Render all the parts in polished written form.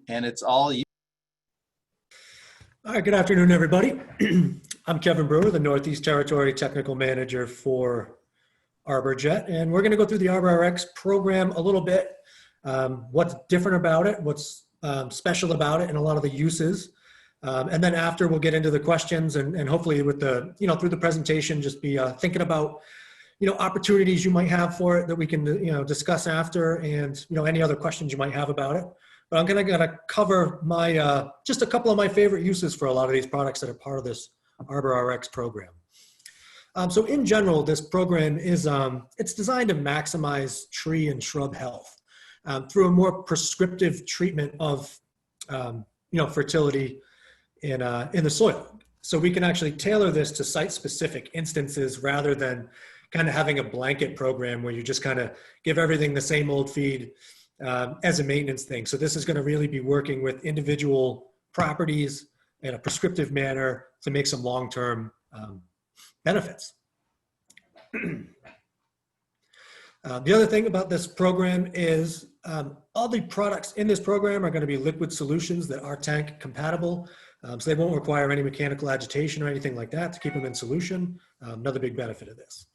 and it's all you. All right, good afternoon, everybody. I'm Kevin Brewer, the Northeast Territory Technical Manager for ArborJet, and we're going to go through the Arbor Rx program a little bit, what's different about it, what's special about it, and a lot of the uses. And then after, we'll get into the questions, and hopefully with the, through the presentation, just be thinking about, opportunities you might have for it that we can, discuss after, and, any other questions you might have about it. But I'm going to cover my, just a couple of my favorite uses for a lot of these products that are part of this Arbor Rx program. So in general, this program is, it's designed to maximize tree and shrub health through a more prescriptive treatment of, fertility in the soil. So we can actually tailor this to site-specific instances rather than kind of having a blanket program where you just kind of give everything the same old feed as a maintenance thing. So this is going to really be working with individual properties in a prescriptive manner to make some long-term benefits. The other thing about this program is all the products in this program are going to be liquid solutions that are tank compatible. So they won't require any mechanical agitation or anything like that to keep them in solution. Another big benefit of this.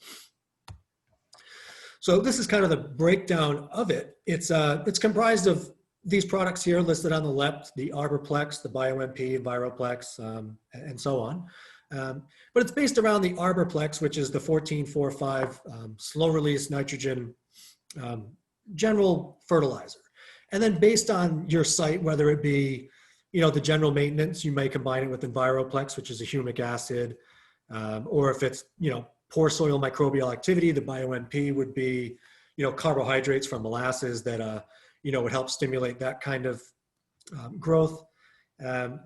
So this is kind of the breakdown of it. It's comprised of these products here listed on the left, the Arborplex, the BioMP, Enviroplex, and so on. But it's based around the Arborplex, which is the 1445 slow release nitrogen general fertilizer. And then based on your site, whether it be, the general maintenance, you may combine it with Enviroplex, which is a humic acid, or if it's, poor soil microbial activity, the BioMP would be, carbohydrates from molasses that, would help stimulate that kind of growth.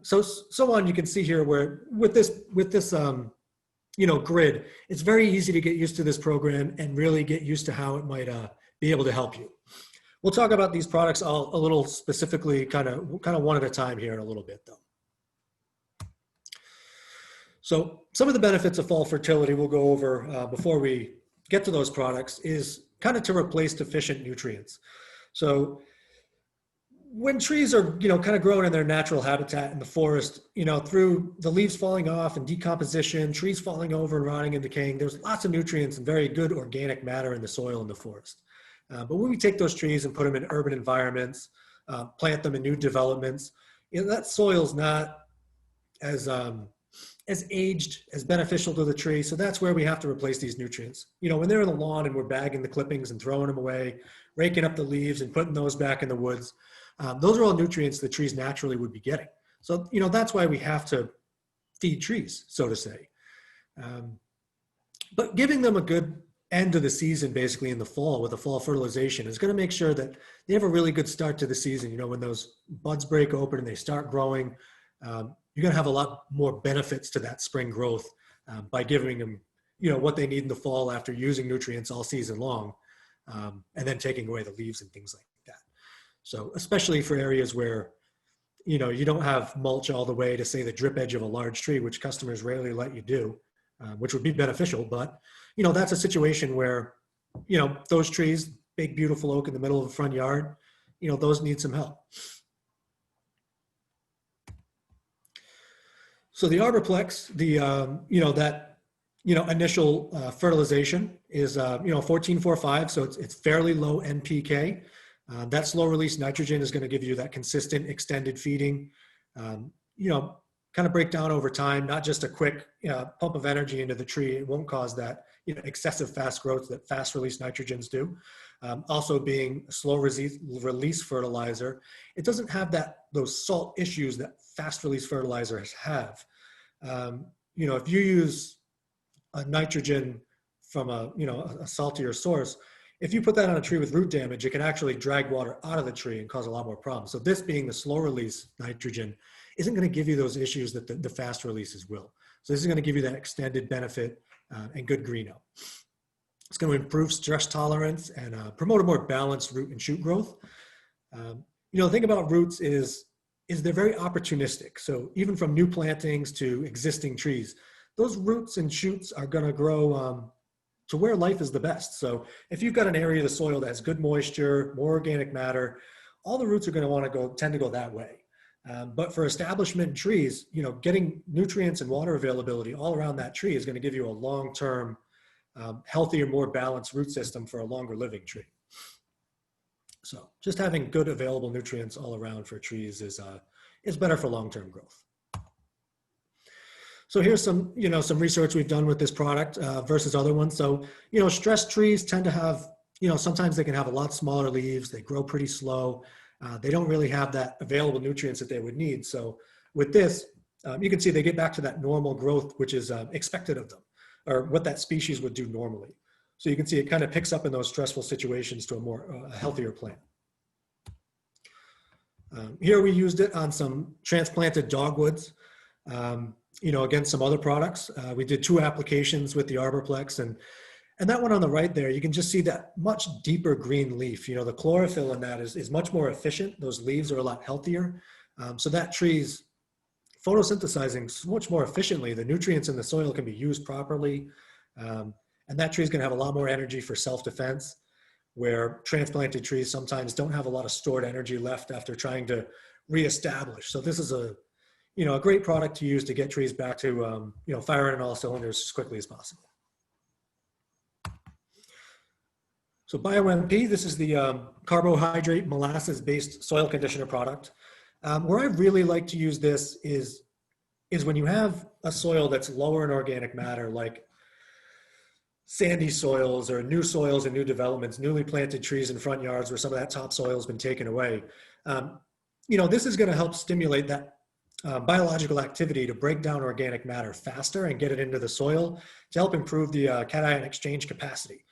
So on, you can see here where with this grid, it's very easy to get used to this program and really get used to how it might be able to help you. We'll talk about these products all a little specifically, kind of one at a time here in a little bit though. So some of the benefits of fall fertility we'll go over before we get to those products is kind of to replace deficient nutrients. So when trees are, kind of growing in their natural habitat in the forest, through the leaves falling off and decomposition, trees falling over and rotting and decaying, there's lots of nutrients and very good organic matter in the soil in the forest. But when we take those trees and put them in urban environments, plant them in new developments, that soil's not as aged, as beneficial to the tree. So that's where we have to replace these nutrients. When they're in the lawn and we're bagging the clippings and throwing them away, raking up the leaves and putting those back in the woods, those are all nutrients the trees naturally would be getting. So, that's why we have to feed trees, so to say. But giving them a good end of the season, basically in the fall with a fall fertilization, is going to make sure that they have a really good start to the season. When those buds break open and they start growing, you're going to have a lot more benefits to that spring growth by giving them, what they need in the fall after using nutrients all season long, and then taking away the leaves and things like that. So especially for areas where, you don't have mulch all the way to, say, the drip edge of a large tree, which customers rarely let you do, which would be beneficial. But, that's a situation where, those trees, big, beautiful oak in the middle of the front yard, those need some help. So the Arborplex, that initial fertilization is 1445, so it's fairly low NPK. That slow release nitrogen is going to give you that consistent extended feeding. Kind of break down over time, not just a quick pump of energy into the tree. It won't cause that excessive fast growth that fast release nitrogens do. Also being a slow release fertilizer, it doesn't have those salt issues that fast release fertilizers have. If you use a nitrogen from a saltier source, if you put that on a tree with root damage, it can actually drag water out of the tree and cause a lot more problems. So this being the slow release nitrogen isn't going to give you those issues that the fast releases will. So this is going to give you that extended benefit and good greeno. It's going to improve stress tolerance and promote a more balanced root and shoot growth. The thing about roots is they're very opportunistic. So even from new plantings to existing trees, those roots and shoots are going to grow to where life is the best. So if you've got an area of the soil that has good moisture, more organic matter, all the roots are going to want to tend to go that way. But for establishment trees, getting nutrients and water availability all around that tree is going to give you a long-term, healthier, more balanced root system for a longer living tree. So just having good available nutrients all around for trees is better for long-term growth. So here's some research we've done with this product versus other ones. So, stressed trees tend to have, sometimes they can have a lot smaller leaves. They grow pretty slow. They don't really have that available nutrients that they would need. So with this, you can see they get back to that normal growth, which is expected of them, or what that species would do normally. So you can see it kind of picks up in those stressful situations to a more healthier plant. Here we used it on some transplanted dogwoods, against some other products. We did 2 applications with the Arborplex, and that one on the right there, you can just see that much deeper green leaf. The chlorophyll in that is much more efficient. Those leaves are a lot healthier. So that tree's photosynthesizing much more efficiently. The nutrients in the soil can be used properly. And that tree is going to have a lot more energy for self-defense, where transplanted trees sometimes don't have a lot of stored energy left after trying to reestablish. So this is a great product to use to get trees back to, firing on all cylinders as quickly as possible. So BioMP, this is the carbohydrate molasses-based soil conditioner product. Where I really like to use this is when you have a soil that's lower in organic matter, like sandy soils or new soils and new developments, newly planted trees in front yards where some of that topsoil has been taken away. This is going to help stimulate that biological activity to break down organic matter faster and get it into the soil to help improve the cation exchange capacity.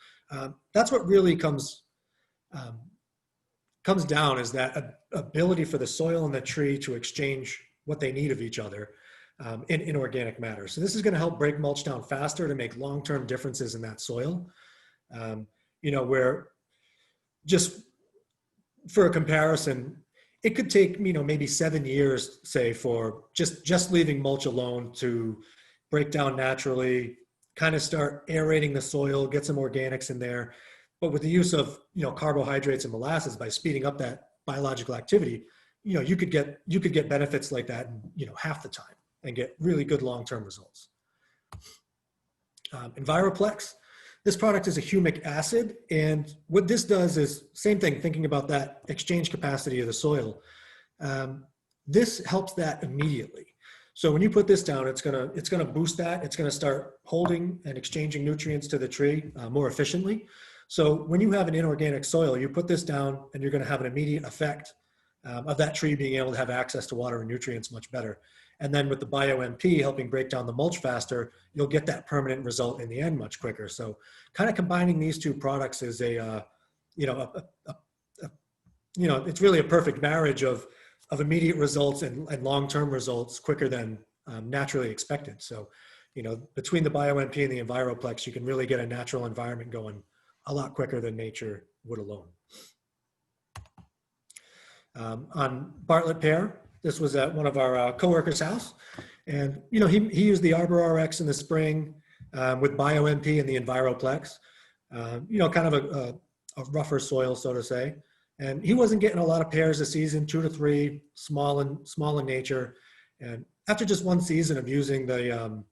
That's what really comes down, is that ability for the soil and the tree to exchange what they need of each other in organic matter. So this is going to help break mulch down faster to make long-term differences in that soil. Where, just for a comparison, it could take, maybe 7 years, say, for just leaving mulch alone to break down naturally, kind of start aerating the soil, get some organics in there. But with the use of, carbohydrates and molasses, by speeding up that biological activity, you could get benefits like that in, half the time and get really good long-term results. Arborplex, this product is a humic acid. And what this does is, same thing, thinking about that exchange capacity of the soil. This helps that immediately. So when you put this down, it's gonna boost that. It's gonna start holding and exchanging nutrients to the tree more efficiently. So when you have an inorganic soil, you put this down and you're gonna have an immediate effect of that tree being able to have access to water and nutrients much better. And then with the BioMP helping break down the mulch faster, you'll get that permanent result in the end much quicker. So kind of combining these 2 products is it's really a perfect marriage of immediate results and long-term results quicker than naturally expected. So, between the BioMP and the Arborplex, you can really get a natural environment going a lot quicker than nature would alone. On Bartlett Pear, this was at one of our coworkers' house. And, he used the Arbor Rx in the spring with BioMP and the Arborplex, kind of a rougher soil, so to say. And he wasn't getting a lot of pears a season, 2 to 3, small in nature. And after just 1 season of using the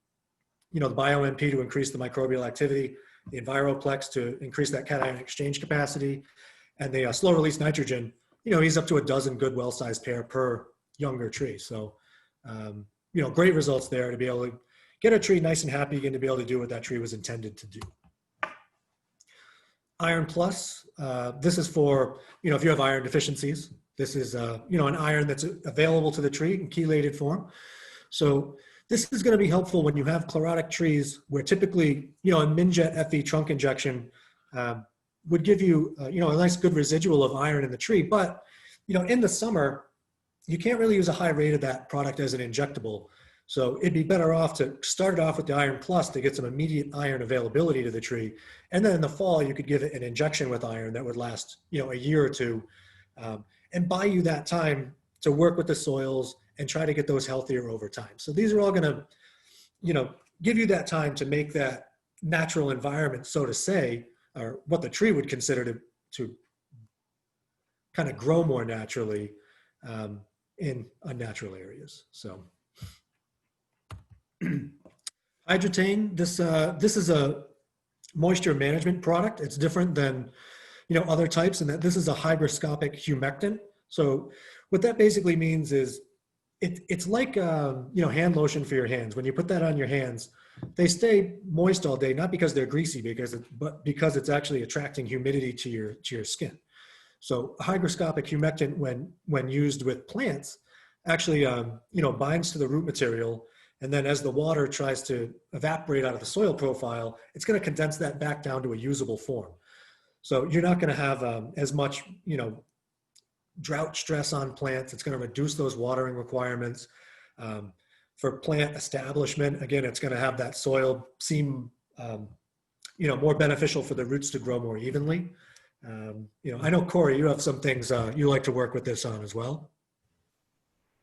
BioMP to increase the microbial activity, the Arborplex to increase that cation exchange capacity, and the slow release nitrogen, he's up to a dozen good, well-sized pear per younger tree. So, great results there to be able to get a tree nice and happy again, to be able to do what that tree was intended to do. Iron Plus, this is for, if you have iron deficiencies. This is, an iron that's available to the tree in chelated form. So this is going to be helpful when you have chlorotic trees where typically, a Minjet FE trunk injection would give you, a nice good residual of iron in the tree. But, in the summer, you can't really use a high rate of that product as an injectable. So it'd be better off to start off with the Iron Plus to get some immediate iron availability to the tree. And then in the fall, you could give it an injection with iron that would last, a year or 2, and buy you that time to work with the soils and try to get those healthier over time. So these are all going to, give you that time to make that natural environment, so to say, or what the tree would consider to kind of grow more naturally in unnatural areas. So Hydrotane, this is a moisture management product. It's different than other types in that this is a hygroscopic humectant. So what that basically means is it's like hand lotion for your hands. When you put that on your hands, they stay moist all day, not because they're greasy, but because it's actually attracting humidity to your skin. So a hygroscopic humectant, when used with plants, actually binds to the root material, and then as the water tries to evaporate out of the soil profile, it's going to condense that back down to a usable form. So you're not going to have as much drought stress on plants. It's going to reduce those watering requirements. For plant establishment, again, it's going to have that soil seem more beneficial for the roots to grow more evenly. I know, Korey, you have some things you like to work with this on as well.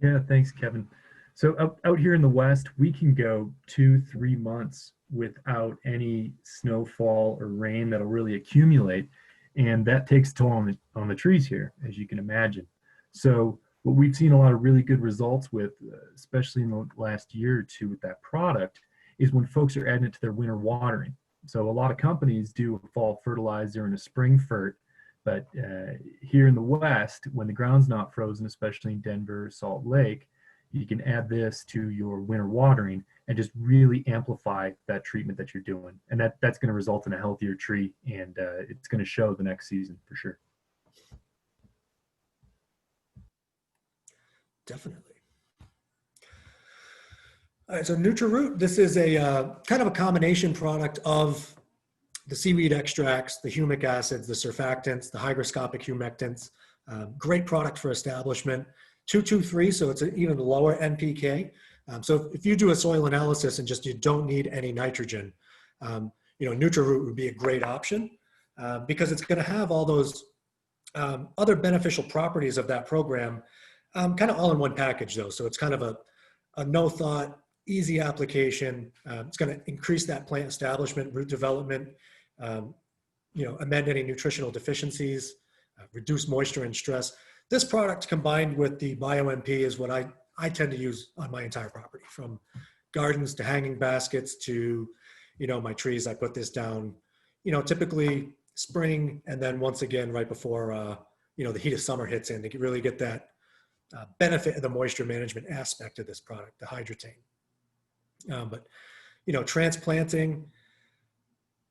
Yeah, thanks, Kevin. So out here in the West, we can go 2-3 months without any snowfall or rain that'll really accumulate. And that takes a toll on the trees here, as you can imagine. So what we've seen a lot of really good results with, especially in the last year or two with that product, is when folks are adding it to their winter watering. So a lot of companies do a fall fertilizer and a spring fert, but here in the West, when the ground's not frozen, especially in Denver, Salt Lake, you can add this to your winter watering and just really amplify that treatment that you're doing. And that's going to result in a healthier tree, and it's going to show the next season for sure. Definitely. All right, so Nutriroot, this is a kind of a combination product of the seaweed extracts, the humic acids, the surfactants, the hygroscopic humectants. Great product for establishment. 223, so it's an even lower NPK. So if you do a soil analysis and just you don't need any nitrogen, Nutriroot would be a great option because it's going to have all those other beneficial properties of that program, kind of all in one package though. So it's kind of a no thought, easy application. It's going to increase that plant establishment, root development, amend any nutritional deficiencies, reduce moisture and stress. This product combined with the BioMP is what I tend to use on my entire property, from gardens to hanging baskets to, my trees. I put this down, typically spring, and then once again, right before, the heat of summer hits in to really get that benefit of the moisture management aspect of this product, the Hydrotane. But transplanting,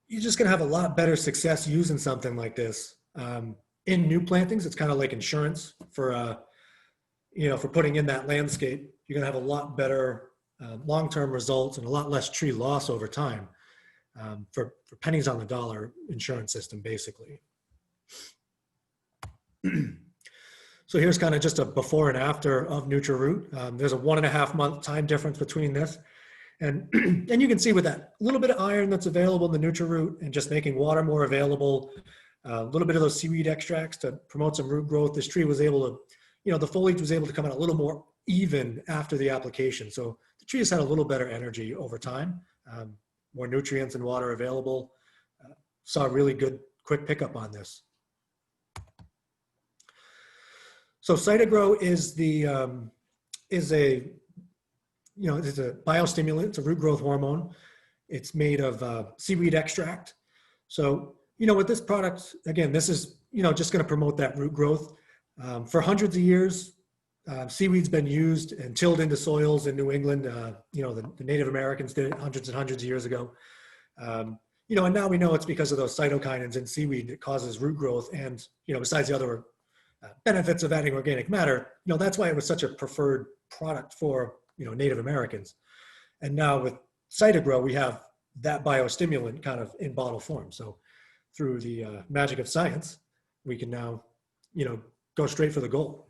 you're just going to have a lot better success using something like this. In new plantings, it's kind of like insurance for putting in that landscape. You're going to have a lot better long-term results and a lot less tree loss over time for pennies on the dollar insurance system, basically. So here's kind of just a before and after of Nutriroot. There's a 1.5 month time difference between this. And you can see with that little bit of iron that's available in the Nutriroot and just making water more available, a little bit of those seaweed extracts to promote some root growth. This tree was able to, the foliage was able to come out a little more even after the application. So the tree has had a little better energy over time, more nutrients and water available. Saw a really good quick pickup on this. So Cytogrow is a biostimulant. It's a root growth hormone. It's made of seaweed extract. So, with this product, again, this is, just going to promote that root growth. For hundreds of years, seaweed's been used and tilled into soils in New England. The Native Americans did it hundreds and hundreds of years ago. And now we know it's because of those cytokinins in seaweed that causes root growth. And, besides the other benefits of adding organic matter, that's why it was such a preferred product for, Native Americans. And now with Cytogrow, we have that biostimulant kind of in bottle form. So through the magic of science, we can now, go straight for the goal.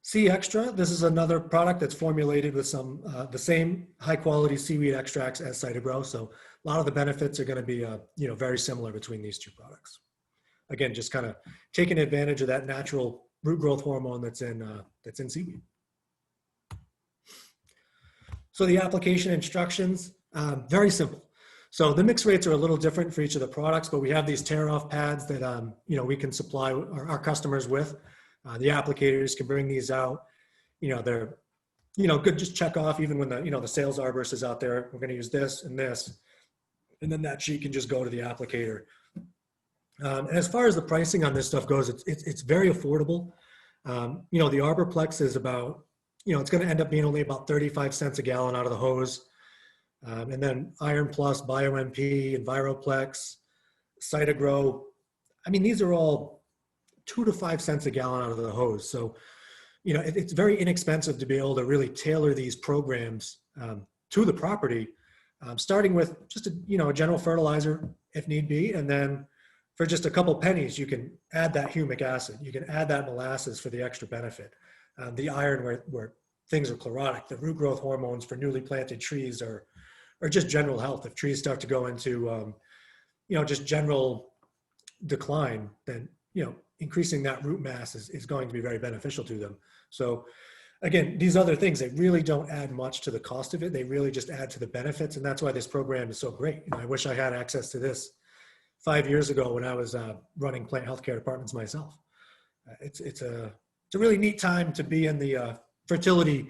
C Extra, this is another product that's formulated with some, the same high quality seaweed extracts as Cytogrow. So a lot of the benefits are going to be, very similar between these two products. Again, just kind of taking advantage of that natural root growth hormone that's in seaweed. So the application instructions, very simple. So the mix rates are a little different for each of the products, but we have these tear-off pads that we can supply our customers with. The applicators can bring these out. They're good. Just check off even when the sales arborist is out there. We're going to use this, and then that sheet can just go to the applicator. And as far as the pricing on this stuff goes, it's very affordable. The Arborplex is about, it's going to end up being only about 35 cents a gallon out of the hose. And then Iron Plus, BioMP, Enviroplex, Cytogrow. I mean, these are all 2 to 5 cents a gallon out of the hose. So, it's very inexpensive to be able to really tailor these programs to the property, starting with just a general fertilizer if need be. And then for just a couple pennies, you can add that humic acid. You can add that molasses for the extra benefit. The iron where things are chlorotic, the root growth hormones for newly planted trees or just general health. If trees start to go into, just general decline, then, increasing that root mass is going to be very beneficial to them. So again, these other things, they really don't add much to the cost of it. They really just add to the benefits. And that's why this program is so great. I wish I had access to this 5 years ago when I was running plant healthcare departments myself. It's a really neat time to be in the fertility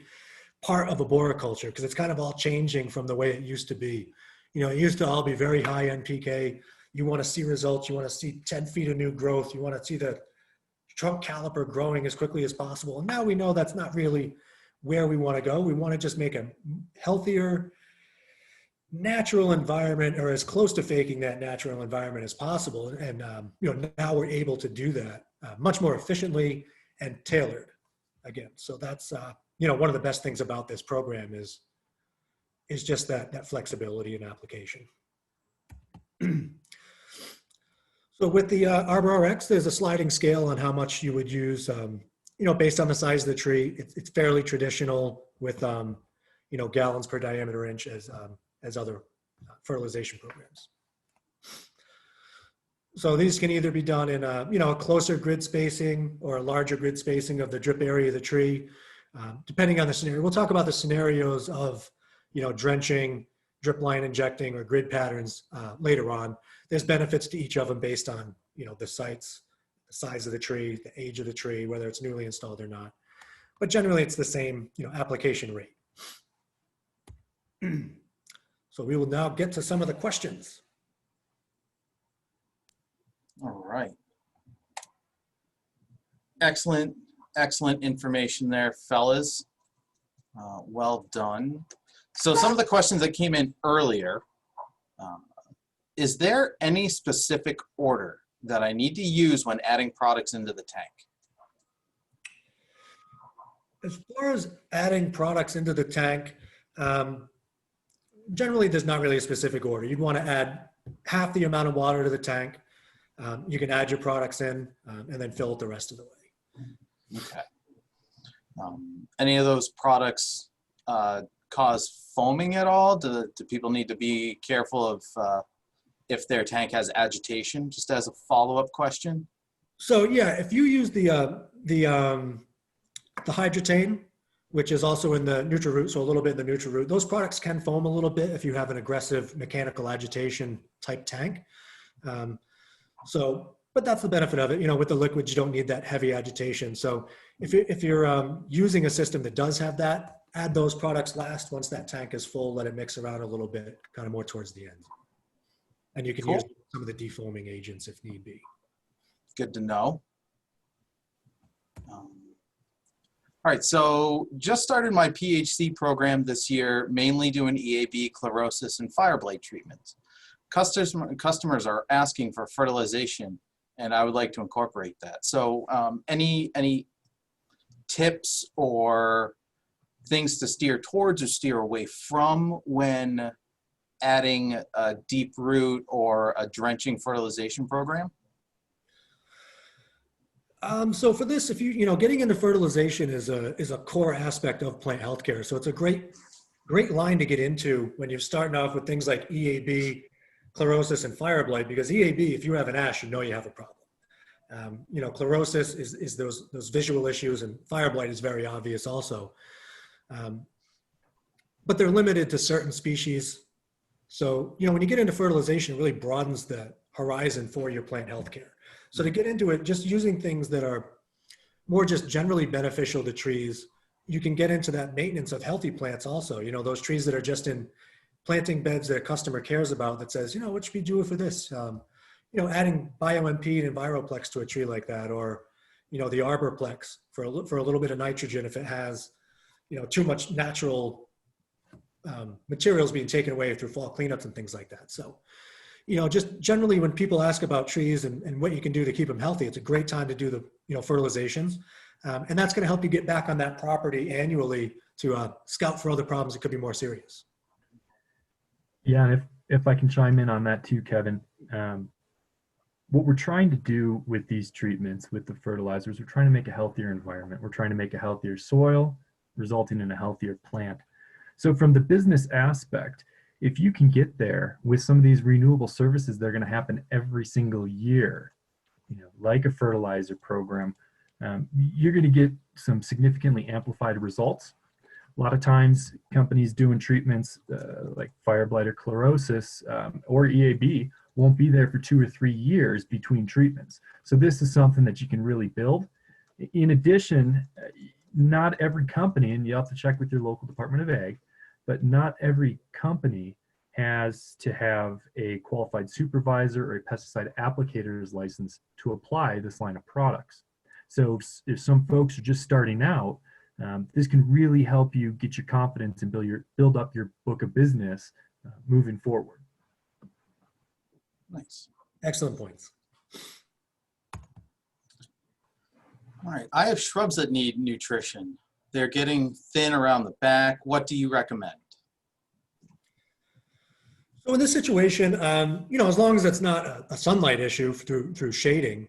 part of arboriculture, because it's kind of all changing from the way it used to be. It used to all be very high NPK. You want to see results. You want to see 10 feet of new growth. You want to see the trunk caliper growing as quickly as possible. And now we know that's not really where we want to go. We want to just make a healthier, natural environment, or as close to faking that natural environment as possible. And, now we're able to do that much more efficiently and tailored again. So that's, one of the best things about this program is just that flexibility in application. So with the Arbor Rx, there's a sliding scale on how much you would use, based on the size of the tree. It's fairly traditional with, gallons per diameter inch as other fertilization programs. So these can either be done in a closer grid spacing or a larger grid spacing of the drip area of the tree, depending on the scenario. We'll talk about the scenarios of, drenching, drip line injecting, or grid patterns later on. There's benefits to each of them based on, the sites, the size of the tree, the age of the tree, whether it's newly installed or not. But generally it's the same, application rate. So we will now get to some of the questions. All right. Excellent information there, fellas. Well done. So some of the questions that came in earlier, is there any specific order that I need to use when adding products into the tank? As far as adding products into the tank, generally there's not really a specific order. You'd want to add half the amount of water to the tank. You can add your products in and then fill it the rest of the way. Okay. Any of those products cause foaming at all? Do people need to be careful of if their tank has agitation, just as a follow-up question? So yeah, if you use the hydrotane, which is also in the Nutriroot, so a little bit in the Nutriroot, those products can foam a little bit if you have an aggressive mechanical agitation type tank. But that's the benefit of it. With the liquids, you don't need that heavy agitation. So if you're using a system that does have that, add those products last. Once that tank is full, let it mix around a little bit, kind of more towards the end. And you can use some of the defoaming agents if need be. Good to know. All right, so just started my PHC program this year, mainly doing EAB, chlorosis, and fire blight treatments. Customers are asking for fertilization, and I would like to incorporate that. So any tips or things to steer towards or steer away from when adding a deep root or a drenching fertilization program? So for this, if getting into fertilization is a core aspect of plant healthcare. So it's a great line to get into when you're starting off with things like EAB, chlorosis, and fire blight, because EAB, if you have an ash, you have a problem. Chlorosis is those visual issues, and fire blight is very obvious also. But they're limited to certain species. So, you know, when you get into fertilization, it really broadens the horizon for your plant healthcare. So to get into it, just using things that are more just generally beneficial to trees, you can get into that maintenance of healthy plants also. You know, those trees that are just in planting beds that a customer cares about that says, you know, what should we do for this? You know, adding bioimpede and Enviroplex to a tree like that, or, you know, the Arborplex for a little bit of nitrogen if it has, you know, too much natural materials being taken away through fall cleanups and things like that. So, you know, just generally when people ask about trees and what you can do to keep them healthy, it's a great time to do the, you know, fertilizations. And that's going to help you get back on that property annually to scout for other problems that could be more serious. Yeah, and if I can chime in on that too, Kevin, what we're trying to do with these treatments, with the fertilizers, we're trying to make a healthier environment. We're trying to make a healthier soil, resulting in a healthier plant. So from the business aspect, if you can get there with some of these renewable services that are going to happen every single year, you know, like a fertilizer program, you're going to get some significantly amplified results. A lot of times companies doing treatments like fire blight or chlorosis or EAB won't be there for 2 or 3 years between treatments. So this is something that you can really build. In addition, not every company, and you have to check with your local Department of Ag, but not every company has to have a qualified supervisor or a pesticide applicator's license to apply this line of products. So if some folks are just starting out, this can really help you get your confidence and build up your book of business moving forward. Nice. Excellent points. All right, I have shrubs that need nutrition. They're getting thin around the back. What do you recommend? So in this situation, you know, as long as it's not a sunlight issue through shading,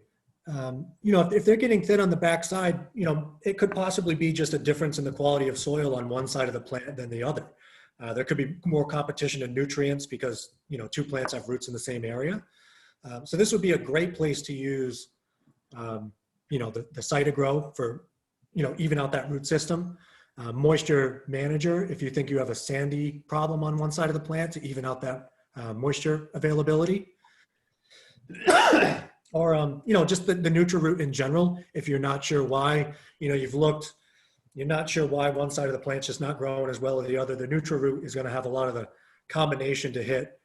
you know, if they're getting thin on the backside, you know, it could possibly be just a difference in the quality of soil on one side of the plant than the other. There could be more competition in nutrients because, you know, 2 plants have roots in the same area. So this would be a great place to use, you know, the Cytogrow for, you know, even out that root system. Moisture manager, if you think you have a sandy problem on one side of the plant, to even out that moisture availability. Or, you know, just the Nutriroot in general, if you're not sure why, you know, you're not sure why one side of the plant's just not growing as well as the other. The Nutriroot is going to have a lot of the combination to hit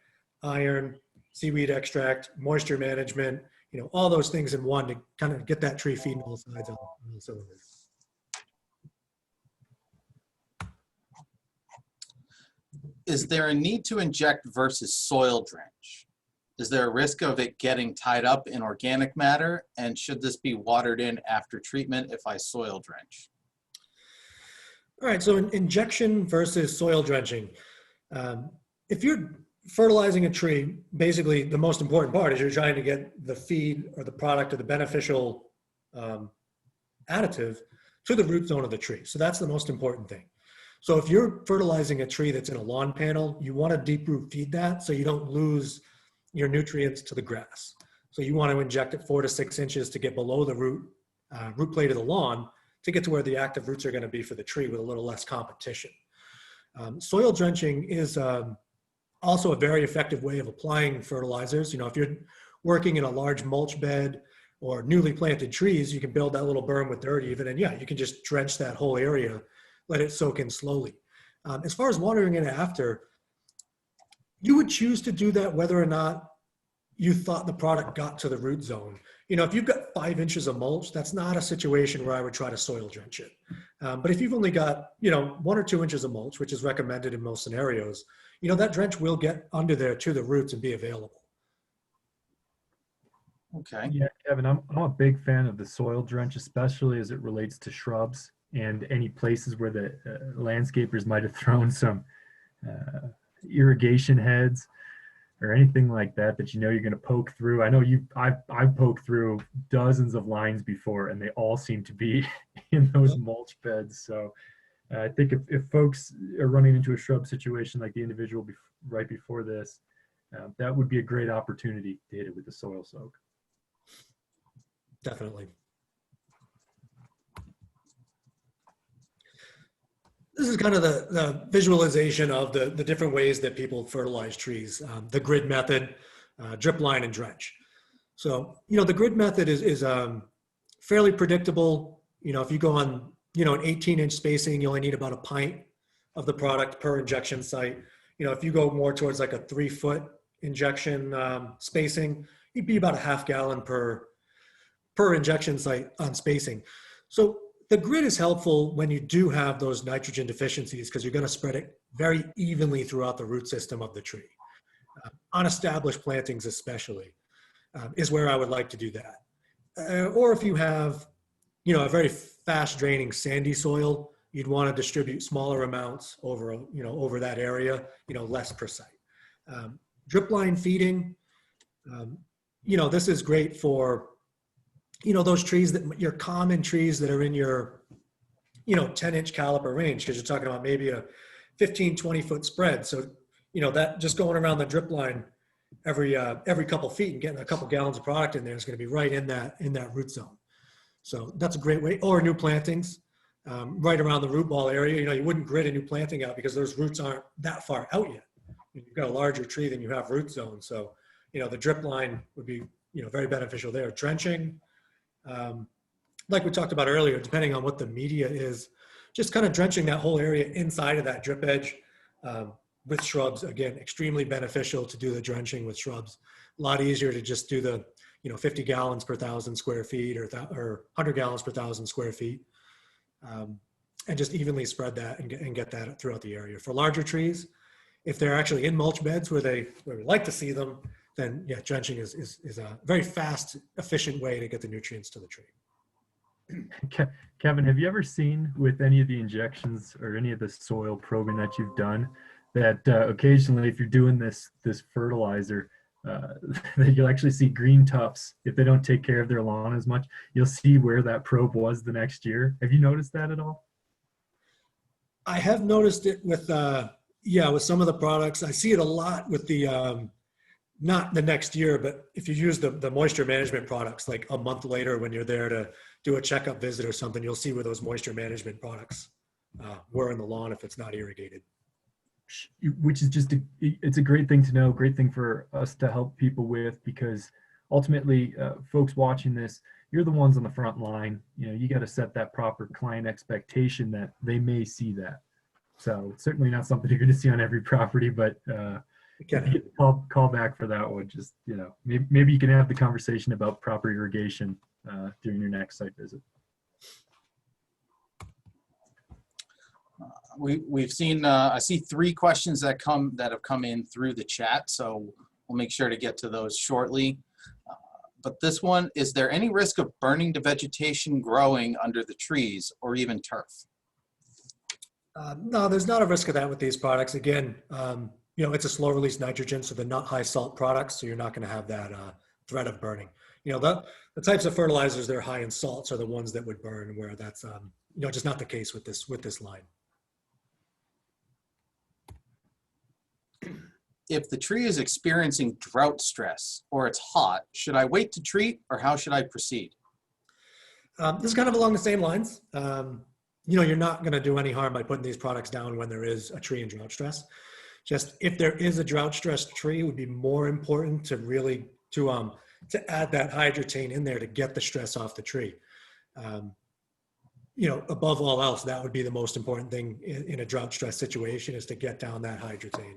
iron, seaweed extract, moisture management, you know, all those things in one to kind of get that tree feeding all sides on all cylinders. Is there a need to inject versus soil drench? Is there a risk of it getting tied up in organic matter? And should this be watered in after treatment if I soil drench? All right, so injection versus soil drenching. If you're fertilizing a tree, basically the most important part is you're trying to get the feed or the product or the beneficial additive to the root zone of the tree. So that's the most important thing. So if you're fertilizing a tree that's in a lawn panel, you want to deep root feed that so you don't lose your nutrients to the grass. So you want to inject it 4 to 6 inches to get below the root plate of the lawn to get to where the active roots are going to be for the tree with a little less competition. Soil drenching is also a very effective way of applying fertilizers. You know, if you're working in a large mulch bed or newly planted trees, you can build that little berm with dirt even, and yeah, you can just drench that whole area, let it soak in slowly. As far as watering it after, you would choose to do that whether or not you thought the product got to the root zone. You know, if you've got 5 inches of mulch, that's not a situation where I would try to soil drench it. But if you've only got, you know, 1 or 2 inches of mulch, which is recommended in most scenarios, you know, that drench will get under there to the roots and be available. Okay. Yeah, Kevin, I'm a big fan of the soil drench, especially as it relates to shrubs and any places where the landscapers might have thrown some irrigation heads or anything like that that you know you're going to poke through. I know I've poked through dozens of lines before, and they all seem to be in those mulch beds. So I think if folks are running into a shrub situation like the individual right before this, that would be a great opportunity to hit it with the soil soak. Definitely. This this is kind of the visualization of the different ways that people fertilize trees, the grid method, drip line, and drench. So, the grid method is fairly predictable. If you go on, an 18-inch spacing, you only need about a pint of the product per injection site. If you go more towards like a 3-foot injection spacing, you'd be about a half gallon per injection site on spacing. So the grid is helpful when you do have those nitrogen deficiencies because you're going to spread it very evenly throughout the root system of the tree. On established plantings especially is where I would like to do that. Or if you have, a very fast draining sandy soil, you'd want to distribute smaller amounts over, over that area, less per site. Drip line feeding, this is great for, those trees your common trees that are in your, 10-inch caliper range, because you're talking about maybe a 15, 20-foot spread. So, that just going around the drip line every couple feet and getting a couple gallons of product in there is going to be right in that root zone. So that's a great way. Or new plantings right around the root ball area. You wouldn't grid a new planting out because those roots aren't that far out yet. You've got a larger tree than you have root zone. So, the drip line would be, very beneficial there. Drenching, like we talked about earlier, depending on what the media is, just kind of drenching that whole area inside of that drip edge with shrubs. Again, extremely beneficial to do the drenching with shrubs. A lot easier to just do the, 50 gallons per 1,000 square feet or 100 gallons per 1,000 square feet. And just evenly spread that and get that throughout the area. For larger trees, if they're actually in mulch beds where we like to see them, then yeah, drenching is a very fast, efficient way to get the nutrients to the tree. Kevin, have you ever seen with any of the injections or any of the soil probing that you've done that occasionally if you're doing this fertilizer, that you'll actually see green tufts if they don't take care of their lawn as much? You'll see where that probe was the next year. Have you noticed that at all? I have noticed it with some of the products. I see it a lot with the not the next year, but if you use the moisture management products, like a month later when you're there to do a checkup visit or something, you'll see where those moisture management products were in the lawn if it's not irrigated. Which is it's a great thing to know, great thing for us to help people with, because ultimately folks watching this, you're the ones on the front line. You got to set that proper client expectation that they may see that. So it's certainly not something you're going to see on every property, but call back for that one. Just, maybe you can have the conversation about proper irrigation during your next site visit. We've seen, I see 3 questions that have come in through the chat, so we'll make sure to get to those shortly. But this one, is there any risk of burning the vegetation growing under the trees or even turf? No, there's not a risk of that with these products. Again, it's a slow release nitrogen, so they're not high salt products, so you're not going to have that threat of burning. The types of fertilizers that are high in salts are the ones that would burn, where that's just not the case with this line. If the tree is experiencing drought stress or it's hot, should I wait to treat or how should I proceed? This is kind of along the same lines. You're not going to do any harm by putting these products down when there is a tree in drought stress. Just if there is a drought stressed tree, it would be more important to really to add that hydrotain in there to get the stress off the tree. Above all else, that would be the most important thing in a drought stress situation, is to get down that hydrotain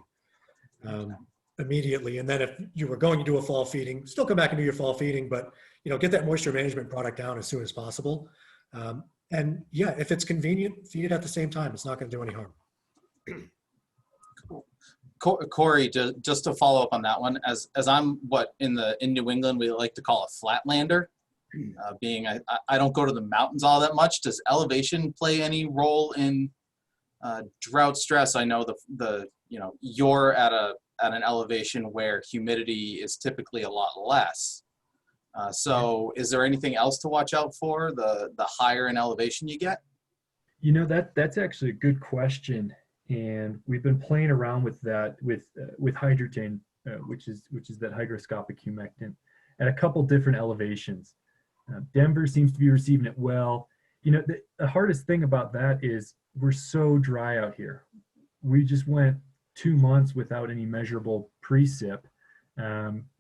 immediately. And then if you were going to do a fall feeding, still come back and do your fall feeding, but get that moisture management product down as soon as possible. And yeah, if it's convenient, feed it at the same time. It's not going to do any harm. Cool. Korey, just to follow up on that one, as I'm in New England we like to call a flatlander. Being I don't go to the mountains all that much. Does elevation play any role in drought stress? I know you're at an elevation where humidity is typically a lot less. So is there anything else to watch out for the higher in elevation you get? That's actually a good question, and we've been playing around with that with hydrotain, which is that hygroscopic humectant, at a couple different elevations. Denver seems to be receiving it well. The hardest thing about that is we're so dry out here. We just went 2 months without any measurable precip.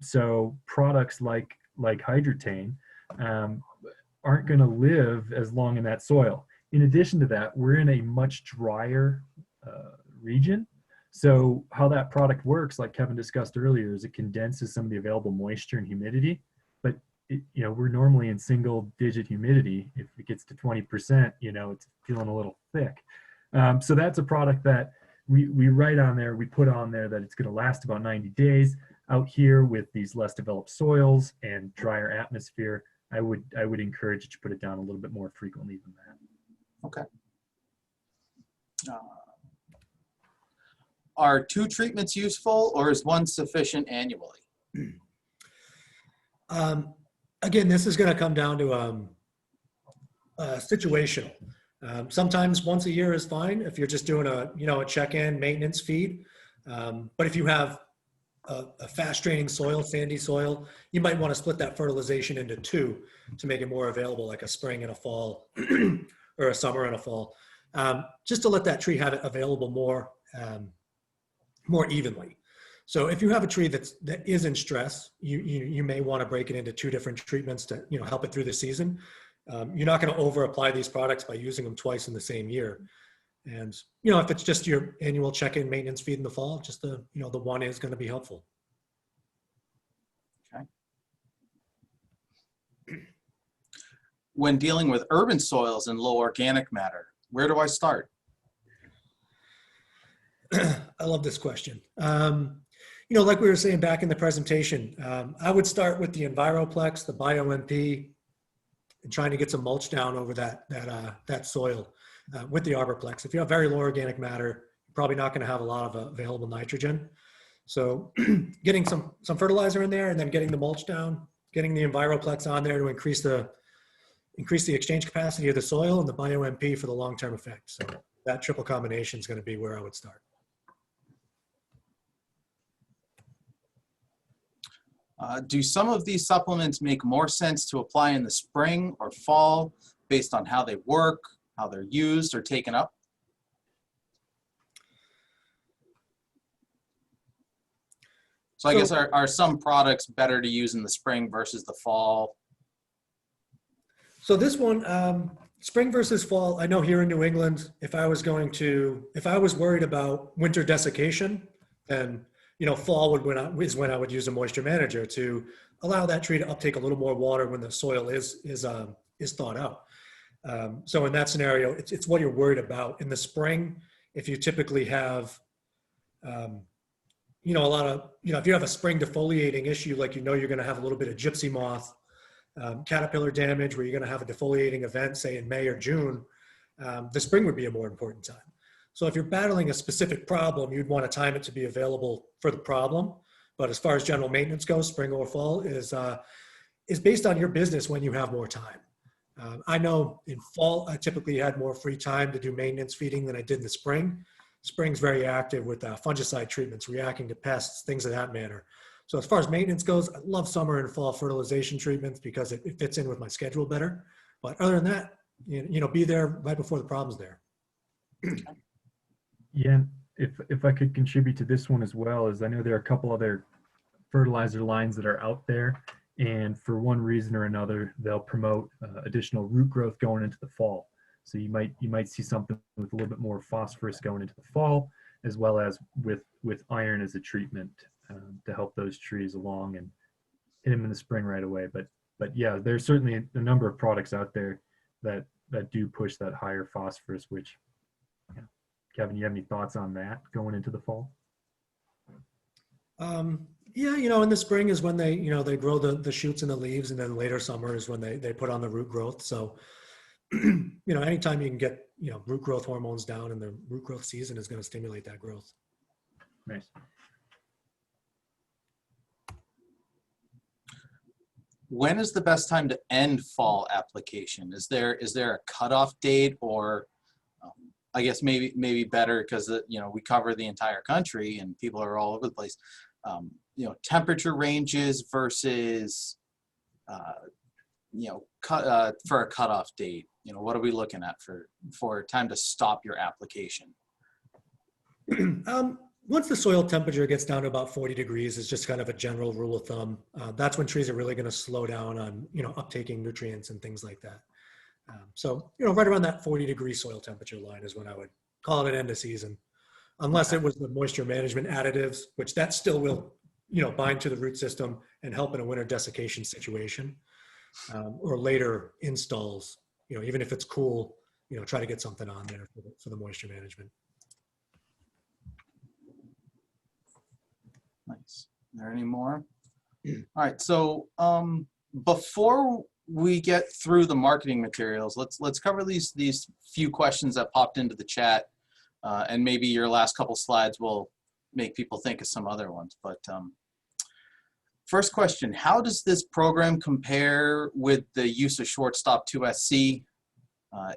So products like hydrotane um, aren't going to live as long in that soil. In addition to that, we're in a much drier region. So how that product works, like Kevin discussed earlier, is it condenses some of the available moisture and humidity. But we're normally in single-digit humidity. If it gets to 20%, it's feeling a little thick. So that's a product that we write on there, we put on there that it's going to last about 90 days. Out here with these less developed soils and drier atmosphere, I would encourage you to put it down a little bit more frequently than that. Okay. Are 2 treatments useful, or is 1 sufficient annually? Again, this is going to come down to situational. Sometimes once a year is fine if you're just doing a check-in maintenance feed. But if you have a fast draining soil, sandy soil, you might want to split that fertilization into 2 to make it more available, like a spring and a fall or a summer and a fall, just to let that tree have it available more evenly. So if you have a tree that is in stress, you may want to break it into 2 different treatments to help it through the season. You're not going to over apply these products by using them twice in the same year. And if it's just your annual check-in maintenance feed in the fall, just the 1 is going to be helpful. Okay. When dealing with urban soils and low organic matter, where do I start? I love this question. Like we were saying back in the presentation, I would start with the Arborplex, the BioMP, and trying to get some mulch down over that soil with the Arborplex. If you have very low organic matter, you're probably not going to have a lot of available nitrogen. So getting some fertilizer in there and then getting the mulch down, getting the Arborplex on there to increase the exchange capacity of the soil, and the BioMP for the long-term effect. So that triple combination is going to be where I would start. Do some of these supplements make more sense to apply in the spring or fall based on how they work, how they're used or taken up? So I guess are some products better to use in the spring versus the fall? So this one, spring versus fall, I know here in New England, if I was worried about winter desiccation, then fall is when I would use a moisture manager to allow that tree to uptake a little more water when the soil is thawed out. So in that scenario, it's what you're worried about. In the spring, if you typically have, a lot of, if you have a spring defoliating issue, like you're going to have a little bit of gypsy moth, caterpillar damage, where you're going to have a defoliating event, say in May or June, the spring would be a more important time. So if you're battling a specific problem, you'd want to time it to be available for the problem. But as far as general maintenance goes, spring or fall is based on your business when you have more time. I know in fall, I typically had more free time to do maintenance feeding than I did in the spring. Spring's very active with fungicide treatments, reacting to pests, things of that manner. So as far as maintenance goes, I love summer and fall fertilization treatments because it fits in with my schedule better. But other than that, be there right before the problem's there. Yeah, if I could contribute to this one as well, is I know there are a couple other fertilizer lines that are out there, and for one reason or another, they'll promote additional root growth going into the fall. So you might see something with a little bit more phosphorus going into the fall, as well as with iron as a treatment to help those trees along and hit them in the spring right away. But yeah, there's certainly a number of products out there that do push that higher phosphorus, which, Kevin, you have any thoughts on that going into the fall? Yeah, in the spring is when they grow the shoots and the leaves, and then later summer is when they put on the root growth. So, anytime you can get, root growth hormones down, and the root growth season is going to stimulate that growth. Nice. When is the best time to end fall application? Is there a cutoff date, or I guess maybe better because we cover the entire country and people are all over the place. Temperature ranges versus for a cutoff date? What are we looking at for time to stop your application? Once the soil temperature gets down to about 40 degrees is just kind of a general rule of thumb. That's when trees are really going to slow down on, uptaking nutrients and things like that. So, right around that 40-degree soil temperature line is when I would call it an end of season, unless it was the moisture management additives, which that still will, bind to the root system and help in a winter desiccation situation, or later installs, even if it's cool, try to get something on there for the moisture management. Nice. Are there any more? All right. So before we get through the marketing materials, let's cover these few questions that popped into the chat, and maybe your last couple slides will make people think of some other ones. But first question: how does this program compare with the use of Shortstop 2SC?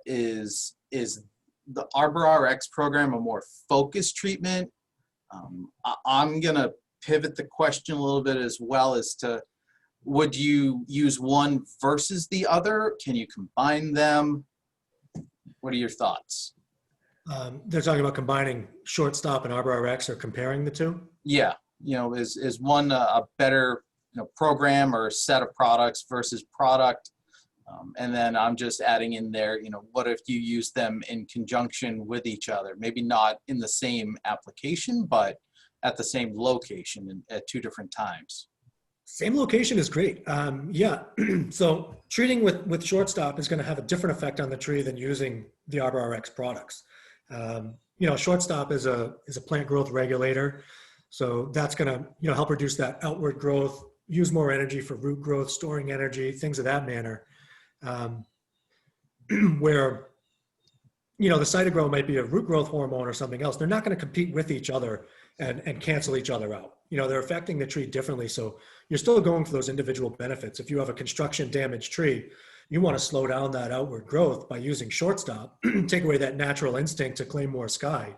Is the Arbor Rx program a more focused treatment? I'm gonna pivot the question a little bit as well as to, would you use one versus the other? Can you combine them? What are your thoughts? They're talking about combining Shortstop and Arbor Rx, or comparing the two? Yeah, is one a better program or set of products versus product? And then I'm just adding in there, what if you use them in conjunction with each other? Maybe not in the same application, but at the same location and at two different times. Same location is great. Yeah. So treating with Shortstop is going to have a different effect on the tree than using the Arbor Rx products. Shortstop is a plant growth regulator. So that's going to, help reduce that outward growth, use more energy for root growth, storing energy, things of that manner. Where, the Cytogrow might be a root growth hormone or something else. They're not going to compete with each other and cancel each other out. They're affecting the tree differently. So you're still going for those individual benefits. If you have a construction damaged tree, you want to slow down that outward growth by using Shortstop, take away that natural instinct to claim more sky.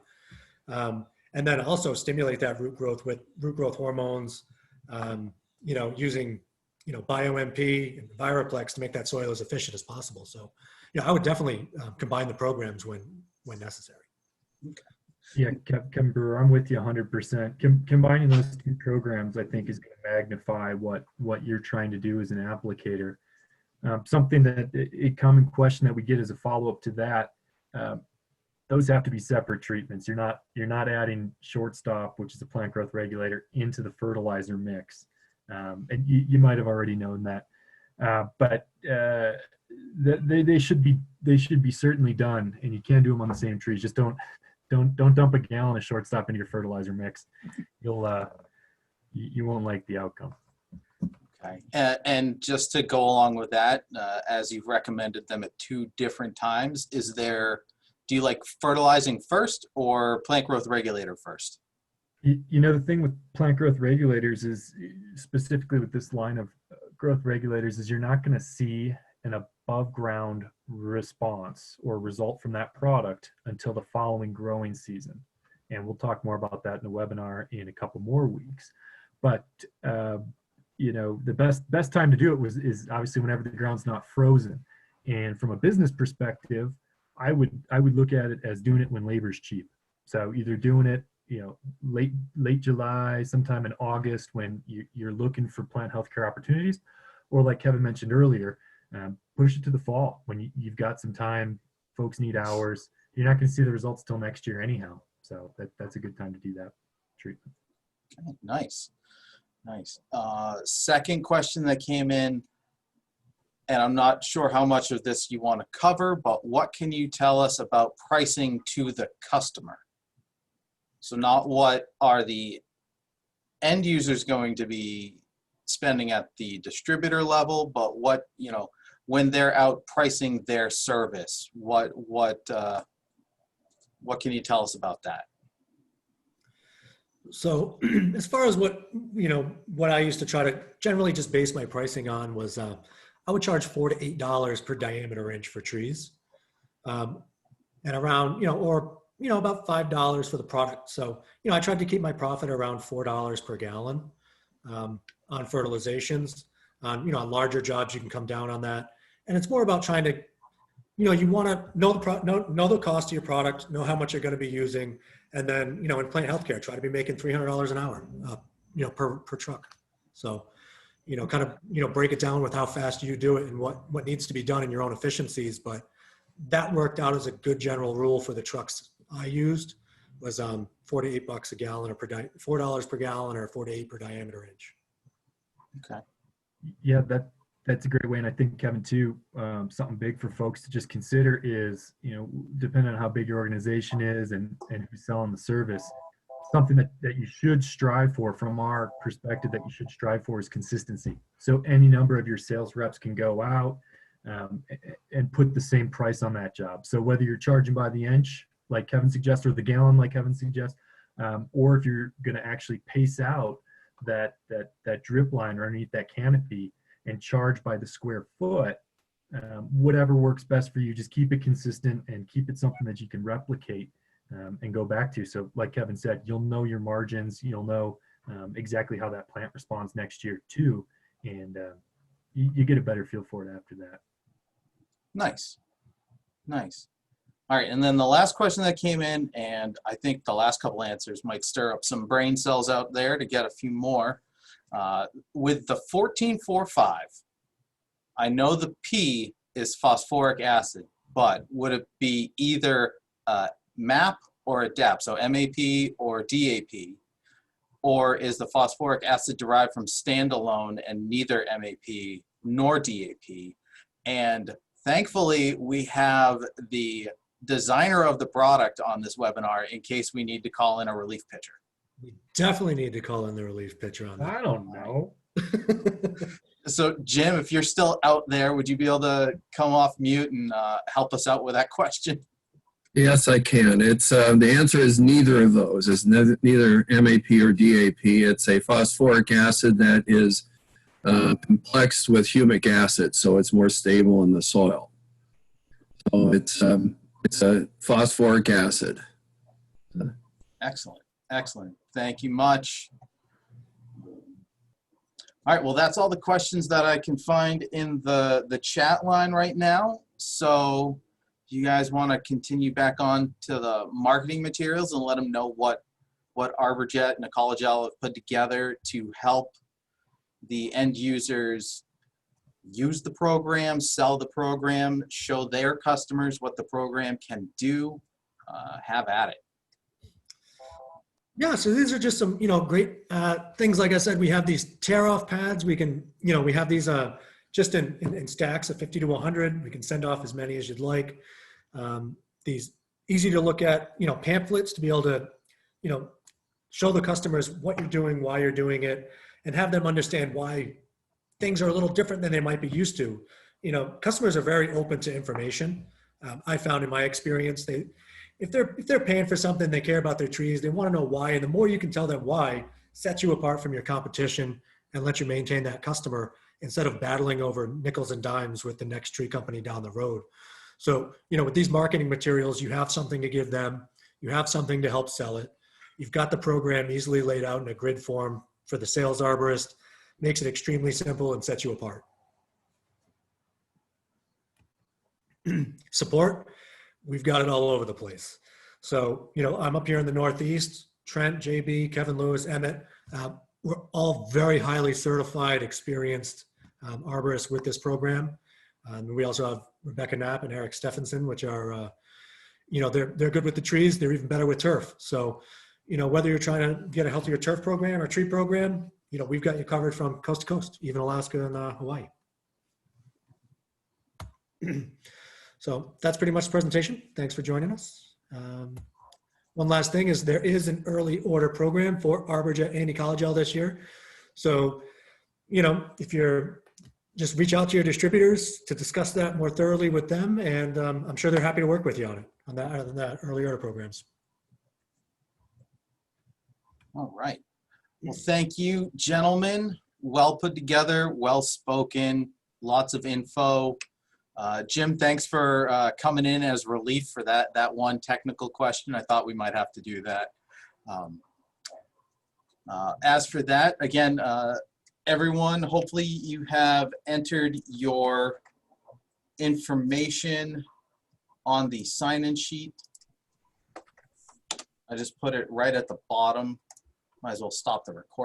And then also stimulate that root growth with root growth hormones, using, BioMP and Arborplex to make that soil as efficient as possible. So, I would definitely combine the programs when necessary. Okay. Yeah, Kevin Brewer, I'm with you 100%. Combining those two programs, I think, is going to magnify what you're trying to do as an applicator. Something that a common question that we get as a follow-up to that, those have to be separate treatments. You're not adding Shortstop, which is a plant growth regulator, into the fertilizer mix, and you might have already known that, but they should be certainly done, and you can do them on the same trees. Just don't dump a gallon of Shortstop into your fertilizer mix. You won't like the outcome. Okay. And just to go along with that, as you've recommended them at two different times, do you like fertilizing first or plant growth regulator first? The thing with plant growth regulators is, specifically with this line of growth regulators, is you're not going to see an above ground response or result from that product until the following growing season. And we'll talk more about that in the webinar in a couple more weeks. But the best time to do it is obviously whenever the ground's not frozen. And from a business perspective, I would look at it as doing it when labor's cheap. So either doing it, late July, sometime in August when you're looking for plant healthcare opportunities, or like Kevin mentioned earlier, push it to the fall when you've got some time. Folks need hours. You're not going to see the results till next year anyhow. So that's a good time to do that treatment. Okay, nice. Second question that came in, and I'm not sure how much of this you want to cover, but what can you tell us about pricing to the customer? So not what are the end users going to be spending at the distributor level, but what, when they're out pricing their service, what can you tell us about that? So as far as what I used to try to generally just base my pricing on was, I would charge $4 to $8 per diameter inch for trees, and around, about $5 for the product. So, I tried to keep my profit around $4 per gallon on fertilizations. On, on larger jobs, you can come down on that. And it's more about trying to, you want to know the cost of your product, know how much you're going to be using. And then, in plant healthcare, try to be making $300 an hour, per truck. So, kind of, break it down with how fast you do it and what needs to be done in your own efficiencies. But that worked out as a good general rule for the trucks I used was $4 to $8 a gallon or $4 per gallon or 4 to 8 per diameter inch. Okay. Yeah, that's a great way. And I think, Kevin, too, something big for folks to just consider is, depending on how big your organization is and who's selling the service, something that you should strive for from our perspective that you should strive for is consistency. So any number of your sales reps can go out and put the same price on that job. So whether you're charging by the inch, like Kevin suggests, or the gallon, like Kevin suggests, or if you're going to actually pace out that drip line underneath that canopy and charge by the square foot, whatever works best for you, just keep it consistent and keep it something that you can replicate and go back to. So like Kevin said, you'll know your margins, you'll know exactly how that plant responds next year too. And you get a better feel for it after that. Nice. All right, and then the last question that came in, and I think the last couple answers might stir up some brain cells out there to get a few more. With the 1445, I know the P is phosphoric acid, but would it be either MAP or a DAP, so MAP or DAP? Or is the phosphoric acid derived from standalone and neither MAP nor DAP? And thankfully, we have the designer of the product on this webinar in case we need to call in a relief pitcher. We definitely need to call in the relief pitcher on that. I don't know. So Jim, if you're still out there, would you be able to come off mute and help us out with that question? Yes, I can. It's the answer is neither of those. It's neither MAP or DAP. It's a phosphoric acid that is complexed with humic acid, so it's more stable in the soil. So it's a phosphoric acid. Excellent. Thank you much. All right, well, that's all the questions that I can find in the chat line right now. So do you guys want to continue back on to the marketing materials and let them know what ArborJet and Ecology have put together to help the end users use the program, sell the program, show their customers what the program can do? Have at it. Yeah, so these are just some, great things. Like I said, we have these tear-off pads. We can, we have these just in stacks of 50 to 100. We can send off as many as you'd like. These easy to look at, pamphlets to be able to, show the customers what you're doing, why you're doing it, and have them understand why things are a little different than they might be used to. Customers are very open to information. I found in my experience, if they're paying for something, they care about their trees, they want to know why. And the more you can tell them why, sets you apart from your competition and let you maintain that customer instead of battling over nickels and dimes with the next tree company down the road. So, with these marketing materials, you have something to give them. You have something to help sell it. You've got the program easily laid out in a grid form for the sales arborist. Makes it extremely simple and sets you apart. Support, we've got it all over the place. So, I'm up here in the Northeast. Trent, JB, Kevin Lewis, Emmett, we're all very highly certified, experienced arborists with this program. We also have Rebecca Knapp and Eric Stephenson, which are, they're good with the trees. They're even better with turf. So, whether you're trying to get a healthier turf program or tree program, we've got you covered from coast to coast, even Alaska and Hawaii. So that's pretty much the presentation. Thanks for joining us. One last thing is there is an early order program for ArborJet and Ecology this year. So, if you're just reach out to your distributors to discuss that more thoroughly with them. And I'm sure they're happy to work with you on that early order programs. All right. Well, thank you, gentlemen. Well put together, well spoken, lots of info. Jim, thanks for coming in as relief for that one technical question. I thought we might have to do that. As for that, again, everyone, hopefully you have entered your information on the sign-in sheet. I just put it right at the bottom. Might as well stop the recording.